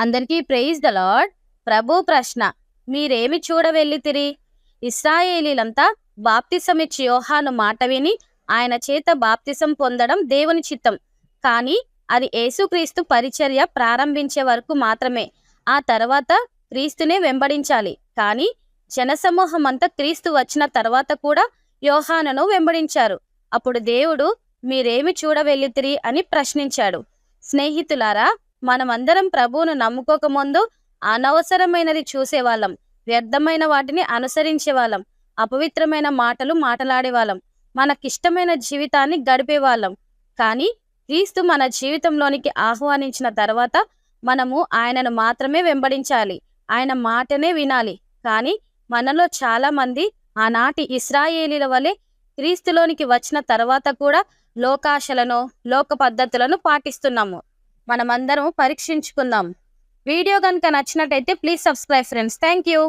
అందరికీ praise the lord. ప్రభు ప్రశ్న: మీరేమి చూడవెళ్ళితిరి? ఇశ్రాయేలీలంతా బాప్తిసమిచ్చి యోహాను మాట విని ఆయన చేత బాప్తిసం పొందడం దేవుని చిత్తం. కానీ అది యేసుక్రీస్తు పరిచర్య ప్రారంభించే వరకు మాత్రమే. ఆ తర్వాత క్రీస్తునే వెంబడించాలి. కానీ జనసమూహం అంతా క్రీస్తు వచ్చిన తర్వాత కూడా యోహానును వెంబడించారు. అప్పుడు దేవుడు మీరేమి చూడవెళ్ళితిరి అని ప్రశ్నించాడు. స్నేహితులారా, మనమందరం ప్రభువును నమ్ముకోకముందు అనవసరమైనది చూసేవాళ్ళం, వ్యర్థమైన వాటిని అనుసరించేవాళ్ళం, అపవిత్రమైన మాటలు మాట్లాడేవాళ్ళం, మనకిష్టమైన జీవితాన్ని గడిపేవాళ్ళం. కానీ క్రీస్తు మన జీవితంలోనికి ఆహ్వానించిన తర్వాత మనము ఆయనను మాత్రమే వెంబడించాలి, ఆయన మాటనే వినాలి. కానీ మనలో చాలా మంది ఆనాటి ఇశ్రాయేలీల వలె క్రీస్తులోనికి వచ్చిన తర్వాత కూడా లోకాశలను, లోక పద్ధతులను పాటిస్తున్నాము. మనమందరం పరీక్షించుకుందాం. వీడియో కనుక నచ్చినట్టయితే please subscribe friends. Thank you.